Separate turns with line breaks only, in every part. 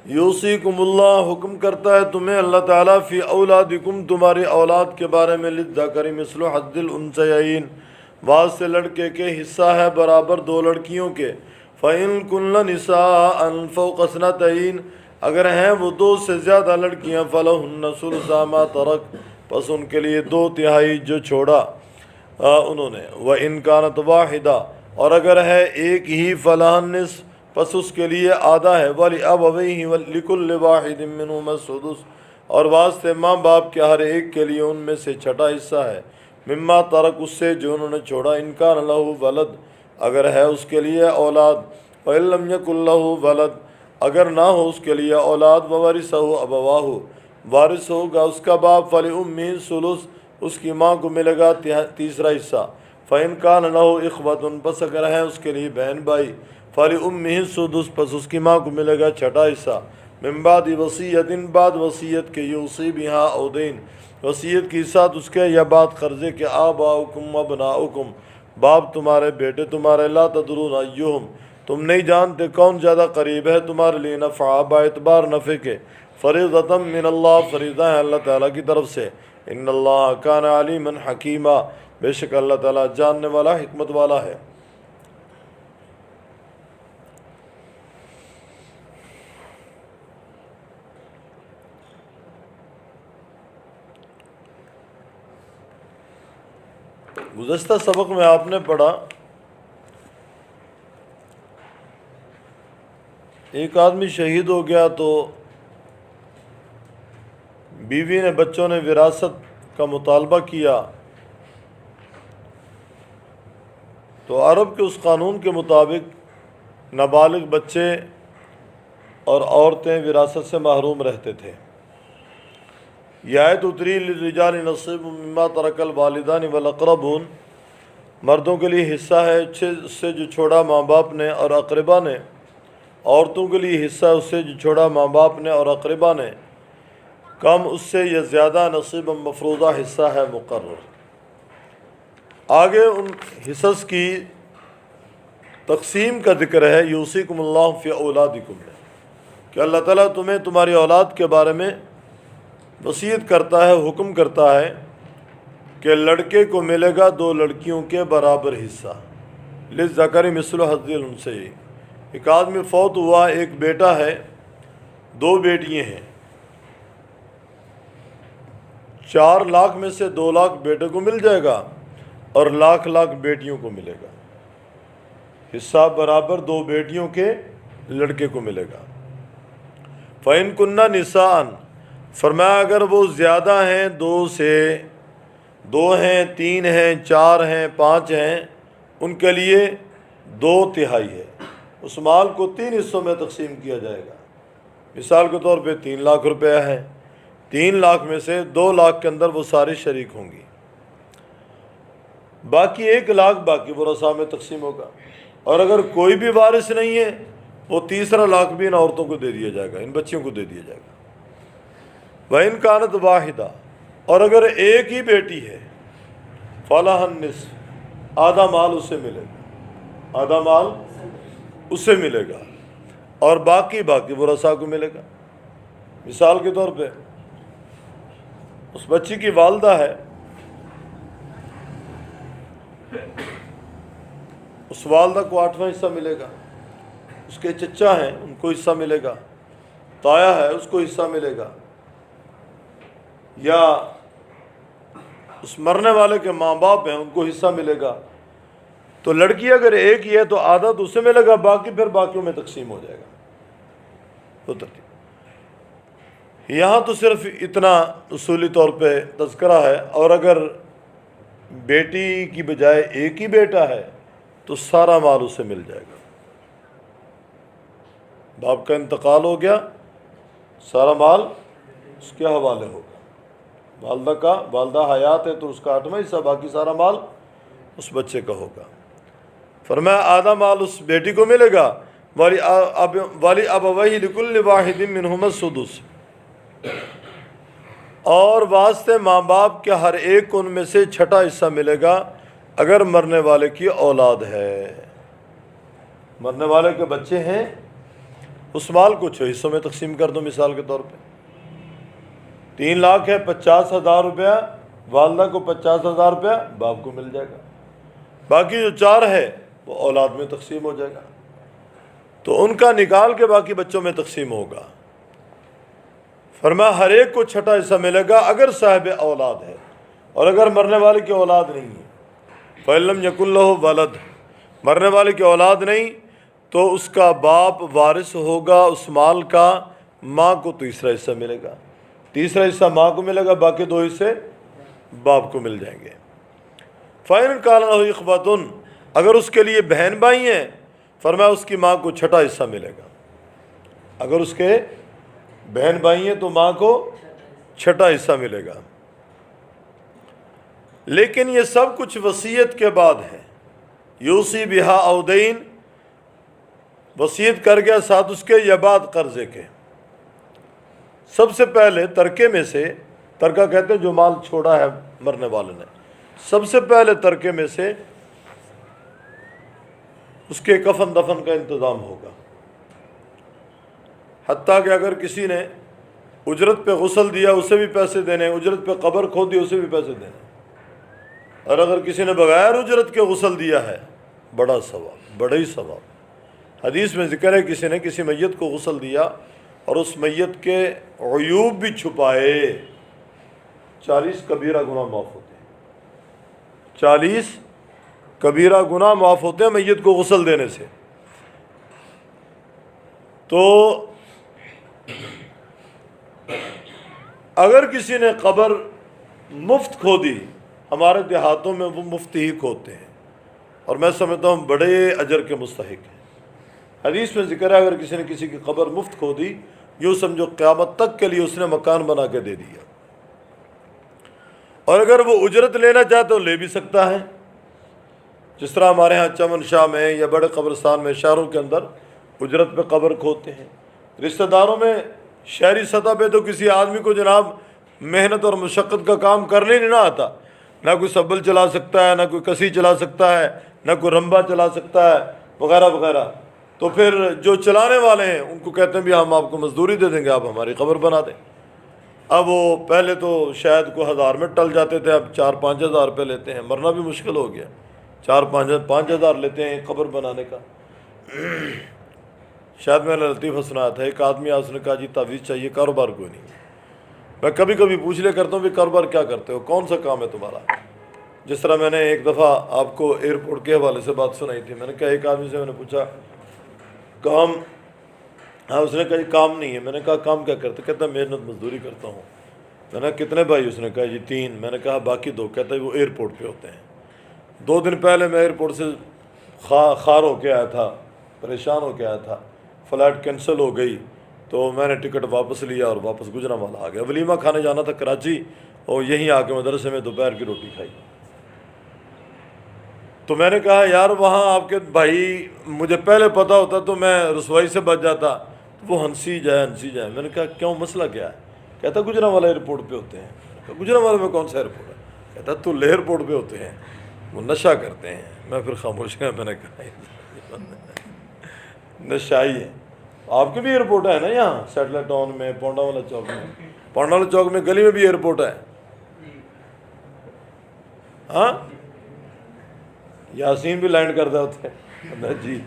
یوصیکم اللہ، حکم کرتا ہے تمہیں اللہ تعالیٰ فی اولادکم، تمہاری اولاد کے بارے میں، للذکر مثل حظ الانثیین، بعض سے لڑکے کے حصہ ہے برابر دو لڑکیوں کے۔ فَإِن كُنَّ نِسَاءً فَوْقَ اثْنَتَيْنِ، اگر ہیں وہ دو سے زیادہ لڑکیاں، فَلَهُنَّ ثُلُثَا مَا تَرَكَ، پس ان کے لیے 2/3 جو چھوڑا انہوں نے۔ وَإِن كَانَتْ وَاحِدَةً، اور اگر ہے ایک ہی، فَلَهَا النِّصْفُ، پس اس کے لیے آدھا ہے۔ وَلِأَبَوَيْهِ لِكُلِّ وَاحِدٍ مِّنْهُمَا السُّدُسُ، اور واسطے ماں باپ کے ہر ایک کے لیے ان میں سے چھٹا حصہ ہے، مما ترک، اس سے جو انہوں نے چھوڑا، ان کان لہ ولد، اگر ہے اس کے لیے اولاد، فَإِن لَّمْ يَكُن لَّهُ ولد، اگر نہ ہو اس کے لیے اولاد، وَوَرِثَهُ أَبَوَاهُ، وارث ہوگا اس کا باپ، فَلِأُمِّهِ الثُّلُثُ، اس کی ماں کو ملے گا تیسرا حصہ۔ فَإِن كَانَ لَهُ إِخْوَةٌ، پس اگر ہے اس کے لیے بہن بھائی، فَلِأُمِّهِ السُّدُسُ، پس اس کی ماں کو ملے گا چھٹا حصہ، من بعد وصیت، بعد وصیت کے، یوصی بہا او دین، وصیت کے ساتھ اس کے یا بعد قرضے کے، آباؤکم وابناؤکم، باپ تمہارے بیٹے تمہارے، لا تدرون ایہم، تم نہیں جانتے کون زیادہ قریب ہے تمہارے لیے نفعا، باعتبار نفع کے، فریضۃ من اللہ، فریضہ ہے اللہ تعالیٰ کی طرف سے، ان اللہ کان علیما حکیما، بے شک اللہ تعالیٰ جاننے والا، حکمت والا ہے۔ گزشتہ سبق میں آپ نے پڑھا ایک آدمی شہید ہو گیا تو بیوی نے، بچوں نے وراثت کا مطالبہ کیا، تو عرب کے اس قانون کے مطابق نابالغ بچے اور عورتیں وراثت سے محروم رہتے تھے۔ یہ آیت اتری، للرجال نصیب مما ترک الوالدان والاقربون، مردوں کے لیے حصہ ہے اس سے جو چھوڑا ماں باپ نے اور اقربا نے، عورتوں کے لیے حصہ اس سے جو چھوڑا ماں باپ نے اور اقربا نے، کم اس سے یا زیادہ، نصیب مفروضہ، حصہ ہے مقرر۔ آگے ان حصص کی تقسیم کا ذکر ہے، یوصیکم اللہ فی اولادکم میں، کہ اللہ تعالیٰ تمہیں تمہاری اولاد کے بارے میں وصیت کرتا ہے، حکم کرتا ہے کہ لڑکے کو ملے گا 2 لڑکیوں کے برابر حصہ، للذکر مثل حظ الانثیین۔ ایک آدمی فوت ہوا، ایک بیٹا ہے، 2 بیٹیاں ہیں، 4 لاکھ میں سے 2 لاکھ بیٹے کو مل جائے گا اور لاکھ بیٹیوں کو ملے گا، حصہ برابر 2 بیٹیوں کے لڑکے کو ملے گا۔ فَإِن كُنَّ نِسَاءً، فرمایا اگر وہ زیادہ ہیں، 2 سے 2 ہیں، 3 ہیں، 4 ہیں، 5 ہیں، ان کے لیے 2/3 ہے، اس مال کو 3 حصوں میں تقسیم کیا جائے گا۔ مثال کے طور پہ 3 لاکھ روپیہ ہے، 3 لاکھ میں سے 2 لاکھ کے اندر وہ ساری شریک ہوں گی، باقی 1 لاکھ باقی ورثاء میں تقسیم ہوگا، اور اگر کوئی بھی وارث نہیں ہے، وہ تیسرا لاکھ بھی ان عورتوں کو دے دیا جائے گا، ان بچیوں کو دے دیا جائے گا۔ وَإِن كَانَتْ وَاحِدَةً، اور اگر ایک ہی بیٹی ہے، فَلَهَا النِّصْفُ، آدھا مال اسے ملے گا، آدھا مال اسے ملے گا، اور باقی ورثاء کو ملے گا۔ مثال کے طور پہ اس بچی کی والدہ ہے، اس والدہ کو 8واں حصہ ملے گا، اس کے چچا ہیں ان کو حصہ ملے گا، تایا ہے اس کو حصہ ملے گا، یا اس مرنے والے کے ماں باپ ہیں ان کو حصہ ملے گا۔ تو لڑکی اگر ایک ہی ہے تو آدھا تو اسے ملے گا، باقی پھر باقیوں میں تقسیم ہو جائے گا۔ تو ترتیب یہاں تو صرف اتنا اصولی طور پہ تذکرہ ہے، اور اگر بیٹی کی بجائے ایک ہی بیٹا ہے تو سارا مال اسے مل جائے گا۔ باپ کا انتقال ہو گیا، سارا مال اس کے حوالے ہوگا۔ والدہ حیات ہے تو اس کا 8واں حصہ، باقی سارا مال اس بچے کا ہوگا۔ فرمایا آدھا مال اس بیٹی کو ملے گا، وَلِأَبَوَيْهِ لِكُلِّ وَاحِدٍ مِّنْهُمَا السُّدُسُ، اور واسطے ماں باپ کے ہر ایک کو ان میں سے چھٹا حصہ ملے گا اگر مرنے والے کی اولاد ہے، مرنے والے کے بچے ہیں اس مال کو 6 حصوں میں تقسیم کر دو مثال کے طور پہ. 3 لاکھ ہے، 50,000 روپیہ والدہ کو، 50,000 روپیہ باپ کو مل جائے گا. باقی جو 4 ہے وہ اولاد میں تقسیم ہو جائے گا. تو ان کا نکال کے باقی بچوں میں تقسیم ہوگا. فرمایا ہر ایک کو 6واں حصہ ملے گا اگر صاحب اولاد ہے، اور اگر مرنے والے کی اولاد نہیں ہے. فَإِلَّمْ يَكُنْ لَهُ وَلَدٌ، مرنے والے کی اولاد نہیں تو اس کا باپ وارث ہوگا اس مال کا. ماں کو تیسرا حصہ ملے گا، تیسرا حصہ ماں کو ملے گا، باقی 2 حصے باپ کو مل جائیں گے. فَإِنْ كَانَ لَهُ إِخْوَةٌ، اگر اس کے لیے بہن بھائی ہیں، فرمایا اس کی ماں کو 6واں حصہ ملے گا. اگر اس کے بہن بھائی ہیں تو ماں کو 6واں حصہ ملے گا. لیکن یہ سب کچھ وصیت کے بعد ہے. یوصی بہا او دین، وصیت کر گیا ساتھ اس کے یا بعد قرضے کے. سب سے پہلے ترکے میں سے، ترکہ کہتے ہیں جو مال چھوڑا ہے مرنے والے نے، سب سے پہلے ترکے میں سے اس کے کفن دفن کا انتظام ہوگا. حتیٰ کہ اگر کسی نے اجرت پہ غسل دیا اسے بھی پیسے دینے، اجرت پہ قبر کھود دی اسے بھی پیسے دینے. اور اگر کسی نے بغیر اجرت کے غسل دیا ہے، بڑا ثواب، بڑا ہی ثواب. حدیث میں ذکر ہے کسی نے کسی میت کو غسل دیا اور اس میت کے عیوب بھی چھپائے، 40 کبیرہ گناہ معاف ہوتے ہیں. 40 کبیرہ گناہ معاف ہوتے ہیں میت کو غسل دینے سے. تو اگر کسی نے قبر مفت کھودی، ہمارے دیہاتوں میں وہ مفتی ہی کھودتے ہیں اور میں سمجھتا ہوں بڑے اجر کے مستحق ہیں. حدیث میں ذکر ہے اگر کسی نے کسی کی قبر مفت کھودی، یوں سمجھو قیامت تک کے لیے اس نے مکان بنا کے دے دیا. اور اگر وہ اجرت لینا چاہے تو لے بھی سکتا ہے. جس طرح ہمارے ہاں چمن شاہ میں یا بڑے قبرستان میں شہروں کے اندر اجرت پہ قبر کھودتے ہیں. رشتہ داروں میں شہری سطح پہ تو کسی آدمی کو جناب محنت اور مشقت کا کام کرنے نہیں نہ آتا، نہ کوئی سبل چلا سکتا ہے، نہ کوئی کسی چلا سکتا ہے، نہ کوئی رمبا چلا سکتا ہے وغیرہ وغیرہ. تو پھر جو چلانے والے ہیں ان کو کہتے ہیں بھی ہم آپ کو مزدوری دے دیں گے، آپ ہماری قبر بنا دیں. اب وہ پہلے تو شاید کو 1000 میں ٹل جاتے تھے، اب 4-5 ہزار روپے لیتے ہیں. مرنا بھی مشکل ہو گیا، 4-5 ہزار لیتے ہیں قبر بنانے کا. شاید میں نے لطیفہ سنایا تھا، ایک آدمی اس نے کہا جی تعویذ چاہیے، کاروبار کوئی نہیں. میں کبھی کبھی پوچھ لے کرتا ہوں بھی کاروبار کیا کرتے ہو، کون سا کام ہے تمہارا. جس طرح میں نے ایک دفعہ آپ کو ایئرپورٹ کے حوالے سے بات سنائی تھی. میں نے کہا ایک آدمی سے میں نے پوچھا کام، ہاں اس نے کہا جی کام نہیں ہے. میں نے کہا کام کیا کرتے؟ کہتا ہے محنت مزدوری کرتا ہوں. میں نے کہا کتنے بھائی؟ اس نے کہا جی 3. میں نے کہا باقی 2؟ کہتا ہے وہ ایئرپورٹ پہ ہوتے ہیں. 2 دن پہلے میں ایئرپورٹ سے خار ہو کے آیا تھا، پریشان ہو کے آیا تھا. فلائٹ کینسل ہو گئی تو میں نے ٹکٹ واپس لیا اور واپس گجرانوالہ آ گیا. ولیمہ کھانے جانا تھا کراچی، اور یہیں آ کے مدرسے میں دوپہر کی روٹی کھائی. تو میں نے کہا یار وہاں آپ کے بھائی، مجھے پہلے پتہ ہوتا تو میں رسوائی سے بچ جاتا. وہ ہنسی جائے. میں نے کہا کیوں، مسئلہ کیا ہے؟ کہتا گجرانوالہ ایئرپورٹ پہ ہوتے ہیں. گجرانوالہ میں کون سا ایئرپورٹ ہے؟ کہتا تو ایئرپورٹ پہ ہوتے ہیں، وہ نشہ کرتے ہیں. میں پھر خاموش گیا. میں نے کہا نشائی ہے. آپ کے بھی ایئرپورٹ ہے نا یہاں سیٹلائٹ ٹاؤن میں، پونڈا والا چوک میں، پونڈا والا چوک میں گلی میں بھی ایئرپورٹ ہے. ہاں یاسین بھی لینڈ کرتے ہوتے ہیں جی.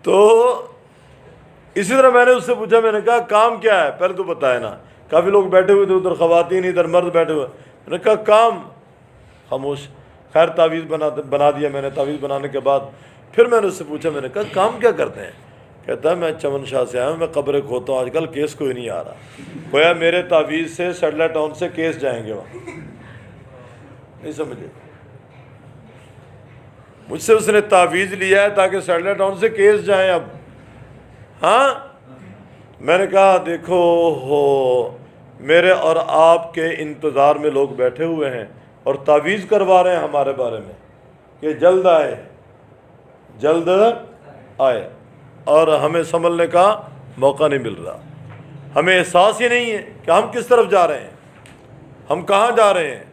تو اسی طرح میں نے اس سے پوچھا، میں نے کہا کام کیا ہے پہلے تو بتایا نا. کافی لوگ بیٹھے ہوئے تھے، ادھر خواتین ادھر مرد بیٹھے ہوئے. میں نے کہا کام، خاموش. خیر تعویذ بنا دیا میں نے. تعویذ بنانے کے بعد پھر میں نے اس سے پوچھا، میں نے کہا کام کیا کرتے ہیں؟ کہتا ہے میں چمن شاہ سے آیا ہوں، میں قبریں کھوتا ہوں. آج کل کیس کوئی نہیں آ رہا. گویا میرے تعویذ سے سیٹلائٹ ٹاؤن سے کیس جائیں گے وہاں. نہیں سمجھے؟ مجھ سے اس نے تعویذ لیا ہے تاکہ سیٹلائٹ ٹاؤن سے کیس جائیں. اب ہاں میں نے کہا دیکھو ہو، میرے اور آپ کے انتظار میں لوگ بیٹھے ہوئے ہیں اور تعویذ کروا رہے ہیں ہمارے بارے میں کہ جلد آئے جلد آئے، اور ہمیں سنبھلنے کا موقع نہیں مل رہا. ہمیں احساس ہی نہیں ہے کہ ہم کس طرف جا رہے ہیں، ہم کہاں جا رہے ہیں.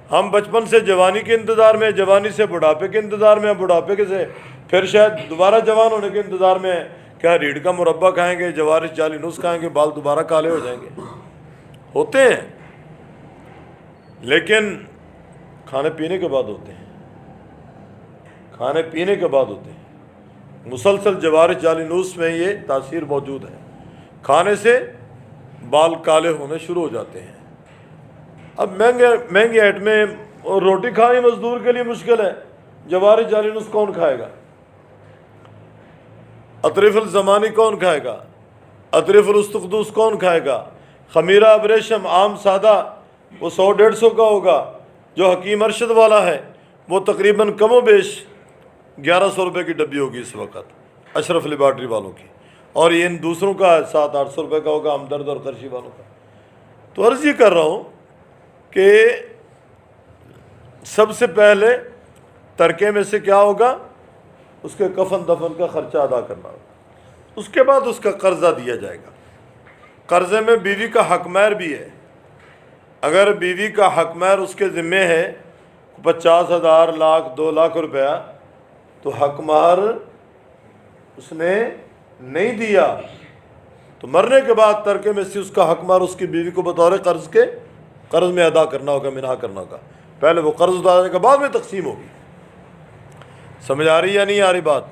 ہم بچپن سے جوانی کے انتظار میں، جوانی سے بڑھاپے کے انتظار میں، بڑھاپے کے سے پھر شاید دوبارہ جوان ہونے کے انتظار میں ہے، کیا ریڑھ کا مربع کھائیں گے، جوارش جعلی نسخ کھائیں گے، بال دوبارہ کالے ہو جائیں گے؟ ہوتے ہیں، لیکن کھانے پینے کے بعد ہوتے ہیں، کھانے پینے کے بعد ہوتے ہیں۔ مسلسل جوارش جعلی نوس میں یہ تاثیر موجود ہے، کھانے سے بال کالے ہونے شروع ہو جاتے ہیں۔ اب مہنگے آئٹمیں اور روٹی کھانی مزدور کے لیے مشکل ہے، جوارش جعلی نوس کون کھائے گا؟ اطرف الزمانی کون کھائے گا؟ اطرف الاستقدوس کون کھائے گا؟ خمیرہ ابریشم عام سادہ وہ 100-150 کا ہوگا، جو حکیم ارشد والا ہے وہ تقریباً کم و بیش 1100 روپے کی ڈبی ہوگی اس وقت اشرف لیبارٹری والوں کی، اور یہ ان دوسروں کا 700-800 روپے کا ہوگا ہمدرد اور قرشی والوں کا۔ تو عرض یہ کر رہا ہوں کہ سب سے پہلے ترکے میں سے کیا ہوگا؟ اس کے کفن دفن کا خرچہ ادا کرنا ہوگا، اس کے بعد اس کا قرضہ دیا جائے گا۔ قرضے میں بیوی کا حق مہر بھی ہے، اگر بیوی کا حق مہر اس کے ذمے ہے 50,000 لاکھ 2 لاکھ روپیہ، تو حق مہر اس نے نہیں دیا تو مرنے کے بعد ترکے میں سے اس کا حق مہر اس کی بیوی کو بطور قرض میں ادا کرنا ہوگا، منہا کرنا ہوگا۔ پہلے وہ قرض اتارنے کے بعد میں تقسیم ہوگی۔ سمجھ آ رہی یا نہیں آ رہی بات؟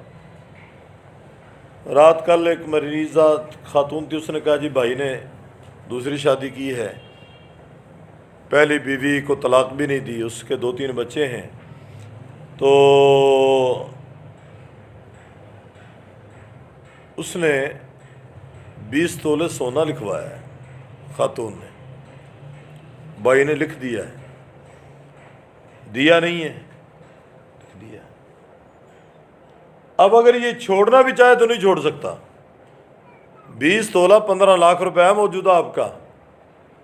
رات کل ایک مریضہ خاتون تھی، اس نے کہا جی بھائی نے دوسری شادی کی ہے، پہلی بیوی کو طلاق بھی نہیں دی، اس کے 2-3 بچے ہیں، تو اس نے 20 تولے سونا لکھوایا ہے، خاتون نے، بھائی نے لکھ دیا ہے، دیا نہیں ہے، لکھ دیا۔ اب اگر یہ چھوڑنا بھی چاہے تو نہیں چھوڑ سکتا۔ 20 تولہ 15 لاکھ روپے ہے موجودہ آپ کا،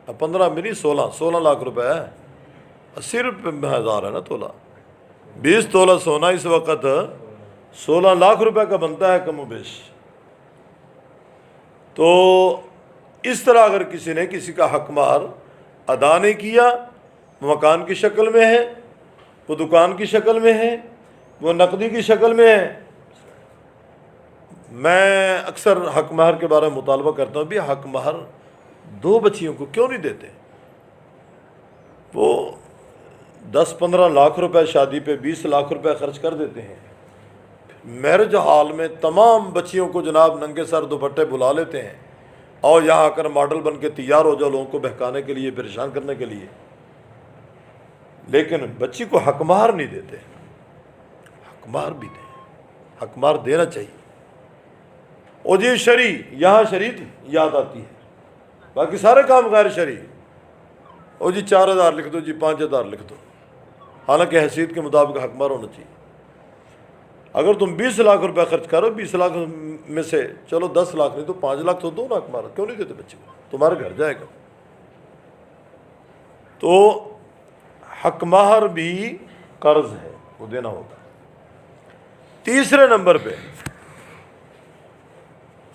15 بھی نہیں 16 لاکھ روپے ہے، 80 ہزار ہے نا تولہ۔ 20 تولہ سونا اس وقت 16 لاکھ روپے کا بنتا ہے کم و بیش۔ تو اس طرح اگر کسی نے کسی کا حق مہر ادا نہیں کیا، وہ مکان کی شکل میں ہے، وہ دکان کی شکل میں ہے، وہ نقدی کی شکل میں ہے۔ میں اکثر حق مہر کے بارے میں مطالبہ کرتا ہوں، بھی حق مہر 2 بچیوں کو کیوں نہیں دیتے؟ وہ 10-15 لاکھ روپے شادی پہ 20 لاکھ روپے خرچ کر دیتے ہیں، میرج ہال میں تمام بچیوں کو جناب ننگے سر دوپٹے بلا لیتے ہیں، اور یہاں آ کر ماڈل بن کے تیار ہو جاؤ لوگوں کو بہکانے کے لیے، پریشان کرنے کے لیے، لیکن بچی کو حق مہر نہیں دیتے۔ حق مہر بھی دیں، حق مہر دینا چاہیے۔ اور جی شرعی، یہاں شرعی یاد آتی ہے، باقی سارے کام غیر شرعی۔ اور جی 4,000 لکھ دو، جی 5,000 لکھ دو، حالانکہ حیثیت کے مطابق حق مہر ہونا چاہیے۔ اگر تم 20 لاکھ روپے خرچ کرو، 20 لاکھ میں سے چلو 10 لاکھ نہیں تو 5 لاکھ تو دو نا حق مہر، کیوں نہیں دیتے بچے کو؟ تمہارے گھر جائے گا۔ تو حق مہر بھی قرض ہے، وہ دینا ہوگا۔ تیسرے نمبر پہ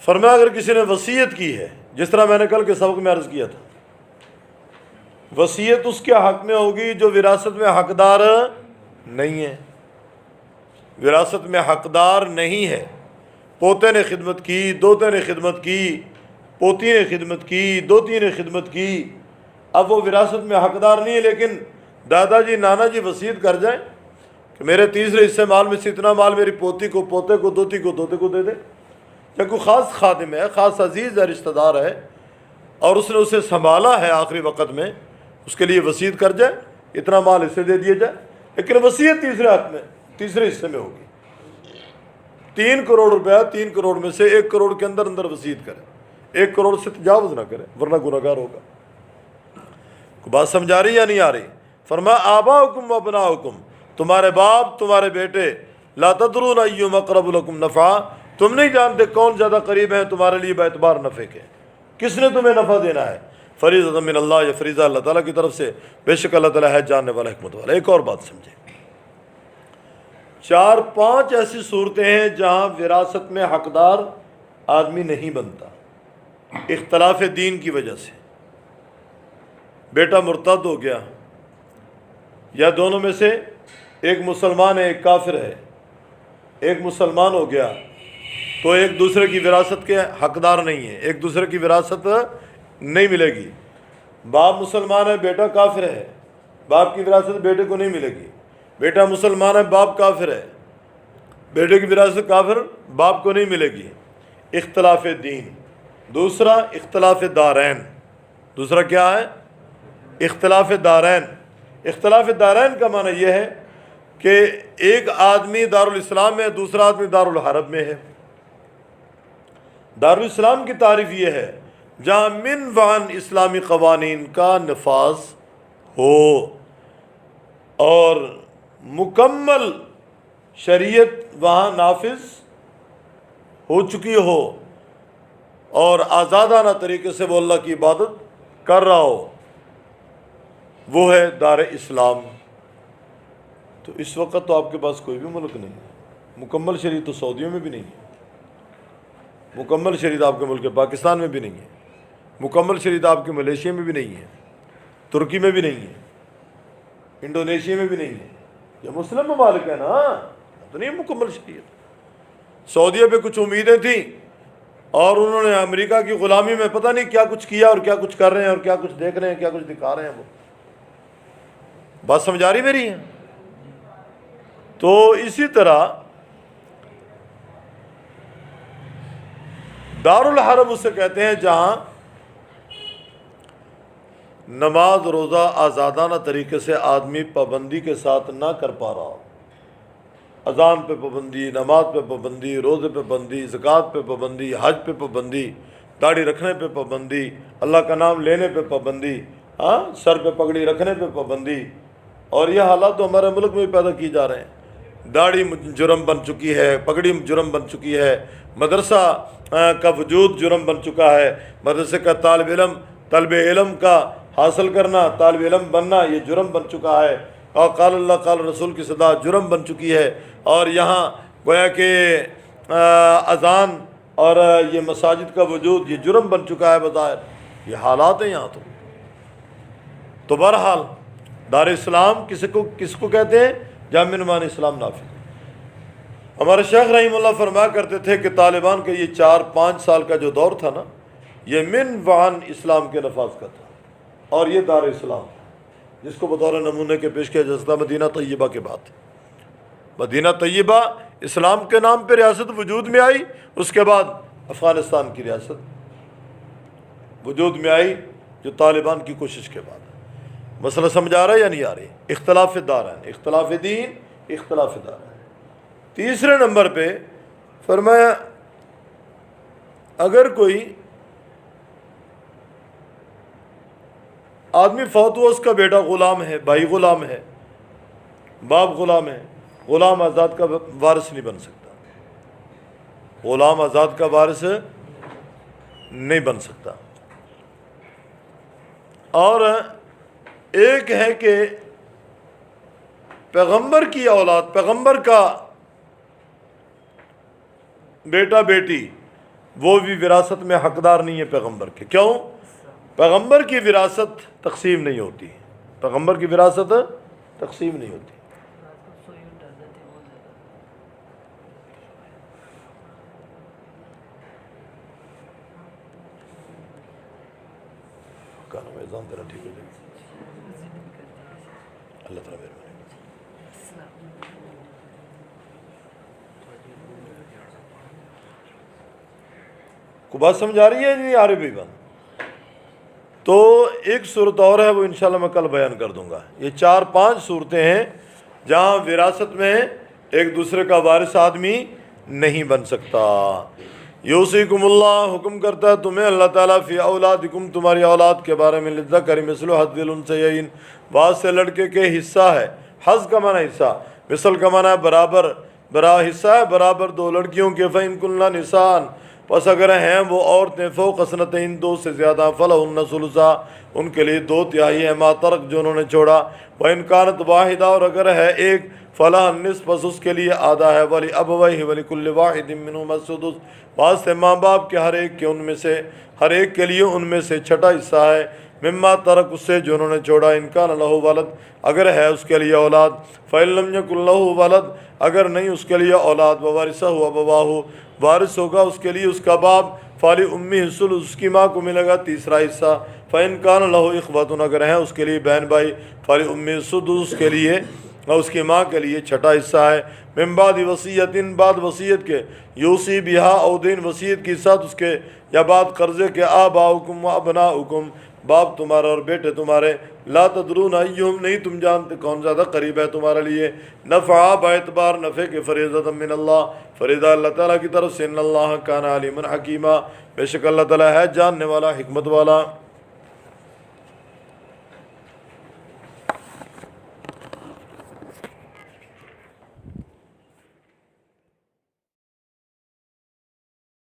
فرمایا اگر کسی نے وصیت کی ہے، جس طرح میں نے کل کے سبق میں عرض کیا تھا، وصیت اس کے حق میں ہوگی جو وراثت میں حقدار نہیں ہے، وراثت میں حقدار نہیں ہے۔ پوتے نے خدمت کی، دوتے نے خدمت کی، پوتی نے خدمت کی، دوتی نے خدمت کی، اب وہ وراثت میں حقدار نہیں ہے، لیکن دادا جی نانا جی وصیت کر جائیں کہ میرے تیسرے حصے مال میں سے اتنا مال میری پوتی کو، پوتے کو، دوتی کو، دوتے کو دے دے، یا کوئی خاص خادم ہے، خاص عزیز ہے، رشتہ دار ہے، اور اس نے اسے سنبھالا ہے آخری وقت میں، اس کے لیے وصیت کر جائے، اتنا مال اسے دے دیا جائے، لیکن وصیت تیسرے حق میں، تیسرے حصے میں ہوگی۔ 3 کروڑ روپیہ، 3 کروڑ میں سے 1 کروڑ کے اندر اندر وصیت کرے، 1 کروڑ سے تجاوز نہ کرے، ورنہ گنہگار ہوگا۔ بات سمجھا رہی یا نہیں آ رہی؟ فرمایا آباؤکم و ابناؤکم، تمہارے باپ تمہارے بیٹے، لا تدرون ایہم اقرب لکم نفعا، تم نہیں جانتے کون زیادہ قریب ہیں تمہارے لیے باعتبار نفع کے، کس نے تمہیں نفع دینا ہے، فریضۃ من اللہ، یہ فریضہ اللہ تعالیٰ کی طرف سے، بے شک اللہ تعالیٰ ہے جاننے والا، حکمت والا۔ ایک اور بات سمجھیں، 4-5 ایسی صورتیں ہیں جہاں وراثت میں حقدار آدمی نہیں بنتا، اختلاف دین کی وجہ سے، بیٹا مرتد ہو گیا، یا دونوں میں سے ایک مسلمان ہے ایک کافر ہے، ایک مسلمان ہو گیا تو ایک دوسرے کی وراثت کے حقدار نہیں ہیں، ایک دوسرے کی وراثت نہیں ملے گی۔ باپ مسلمان ہے، بیٹا کافر ہے، باپ کی وراثت بیٹے کو نہیں ملے گی۔ بیٹا مسلمان ہے، باپ کافر ہے، بیٹے کی وراثت کافر باپ کو نہیں ملے گی۔ اختلاف دین۔ دوسرا اختلاف دارین۔ دوسرا کیا ہے؟ اختلاف دارین۔ اختلاف دارین کا معنی یہ ہے کہ ایک آدمی دارالاسلام میں ہے، دوسرا آدمی دارالحرب میں ہے۔ دارالاسلام کی تعریف یہ ہے جہاں من وعن اسلامی قوانین کا نفاذ ہو اور مکمل شریعت وہاں نافذ ہو چکی ہو اور آزادانہ طریقے سے وہ اللہ کی عبادت کر رہا ہو، وہ ہے دار اسلام۔ تو اس وقت تو آپ کے پاس کوئی بھی ملک نہیں ہے، مکمل شریعت تو سعودیوں میں بھی نہیں ہے، مکمل شریعت آپ کے ملک پاکستان میں بھی نہیں ہے، مکمل شریعت آپ کے ملیشیا میں بھی نہیں ہے، ترکی میں بھی نہیں ہے، انڈونیشیا میں بھی نہیں ہے۔ یہ مسلم ممالک ہے نا، تو نہیں مکمل شریعت۔ سعودیہ پہ کچھ امیدیں تھیں اور انہوں نے امریکہ کی غلامی میں پتہ نہیں کیا کچھ کیا اور کیا کچھ کر رہے ہیں اور کیا کچھ دیکھ رہے ہیں، کیا کچھ دکھا رہے ہیں۔ وہ بات سمجھ آ رہی میری ہے؟ تو اسی طرح دارالحرب اسے کہتے ہیں جہاں نماز روزہ آزادانہ طریقے سے آدمی پابندی کے ساتھ نہ کر پا رہا، اذان پہ پابندی، نماز پہ پابندی، روزے پہ پابندی، زکوٰۃ پہ پابندی، حج پہ پابندی، داڑھی رکھنے پہ پابندی، اللہ کا نام لینے پہ پابندی، سر پہ پگڑی رکھنے پہ پابندی۔ اور یہ حالات تو ہمارے ملک میں بھی پیدا کی جا رہے ہیں۔ داڑھی جرم بن چکی ہے، پگڑی جرم بن چکی ہے، مدرسہ کا وجود جرم بن چکا ہے، مدرسے کا طالب علم کا حاصل کرنا، طالب علم بننا یہ جرم بن چکا ہے، اور قال اللہ قال رسول کی صدا جرم بن چکی ہے۔ اور یہاں گویا کہ اذان اور یہ مساجد کا وجود یہ جرم بن چکا ہے بظاہر۔ یہ حالات ہیں یہاں تو بہرحال دار اسلام کس کو کہتے ہیں؟ جہاں من وعن اسلام نافذ۔ ہمارے شیخ رحمہ اللہ فرمایا کرتے تھے کہ طالبان کا یہ 4-5 سال کا جو دور تھا نا، یہ من وعن اسلام کے نفاذ کا تھا، اور یہ دار اسلام جس کو بطور نمونے کے پیش کیا جا سکتا مدینہ طیبہ کے بعد۔ مدینہ طیبہ اسلام کے نام پہ ریاست وجود میں آئی، اس کے بعد افغانستان کی ریاست وجود میں آئی جو طالبان کی کوشش کے بعد۔ مسئلہ سمجھ آ رہا ہے یا نہیں آ رہی؟ اختلاف دارین، اختلاف دین، اختلاف دارین۔ تیسرے نمبر پہ فرمایا اگر کوئی آدمی فوت ہوا، اس کا بیٹا غلام ہے، بھائی غلام ہے، باپ غلام ہے، غلام آزاد کا وارث نہیں بن سکتا، غلام آزاد کا وارث نہیں بن سکتا۔ اور ایک ہے کہ پیغمبر کی اولاد، پیغمبر کا بیٹا بیٹی، وہ بھی وراثت میں حقدار نہیں ہے پیغمبر کے۔ کیوں؟ پیغمبر کی وراثت تقسیم نہیں ہوتی، پیغمبر کی وراثت تقسیم نہیں ہوتی۔ ٹھیک ہو جائے گا، اللہ تعالیٰ مہربانی۔ کو بات سمجھ آ رہی ہے نہیں آ رہی بھی بات؟ تو ایک صورت اور ہے، وہ انشاءاللہ میں کل بیان کر دوں گا۔ یہ 4-5 صورتیں ہیں جہاں وراثت میں ایک دوسرے کا وارث آدمی نہیں بن سکتا۔ یوصیکم اللہ، حکم کرتا ہے تمہیں اللہ تعالیٰ فی اولادکم، تمہاری اولاد کے بارے میں، للذکر مثل حظ الانثیین، بعض سے لڑکے کے حصہ ہے۔ حظ کا معنی حصہ، مثل کا معنی ہے برابر، حصہ ہے برابر 2 لڑکیوں کے۔ فإن کن نساء، پس اگر ہیں وہ عورتیں، فوق اثنتین، 2 سے زیادہ، فلہن ثلثا، ان کے لیے 2/3 ہے، ما ترک، جو انہوں نے چھوڑا۔ وإن کانت واحدہ، اور اگر ہے ایک، فلاح النصف، پس اس کے لیے آدھا ہے۔ ولأبویہ ولکل واحد منہما السدس، بعض سے ماں باپ کے ہر ایک کے ان میں سے، ہر ایک کے لیے ان میں سے چھٹا حصہ ہے۔ مما ترک اس سے جو انہوں نے چھوڑا، ان کان لہ ولد اگر ہے اس کے لیے اولاد، فإن لم یکن لہ ولد اگر نہیں اس کے لیے اولاد، وورثہ ابواہ وارث ہوگا اس کے لیے اس کا باپ، فلأمہ الثلث اس کی ماں کو ملے گا تیسرا حصہ، فإن کان لہ اخوۃ اگر ہیں اس کے لیے بہن بھائی، فلأمہ السدس اس کے لیے اور اس کی ماں کے لیے چھٹا حصہ ہے، من بعد وصیت بعد وصیت کے، یوصی بہا او دین وصیت کے ساتھ اس کے یا بعد قرضے کے، آباؤکم و ابناؤکم باپ تمہارا اور بیٹے تمہارے، لا تدرون ایہم نہیں تم جانتے کون زیادہ قریب ہے تمہارے لیے، نفع باعتبار نفع کے، فریضۃ من اللہ فریضہ اللہ تعالیٰ کی طرف سے، ان اللہ کان علیما حکیما بے شک اللہ تعالیٰ ہے جاننے والا حکمت والا۔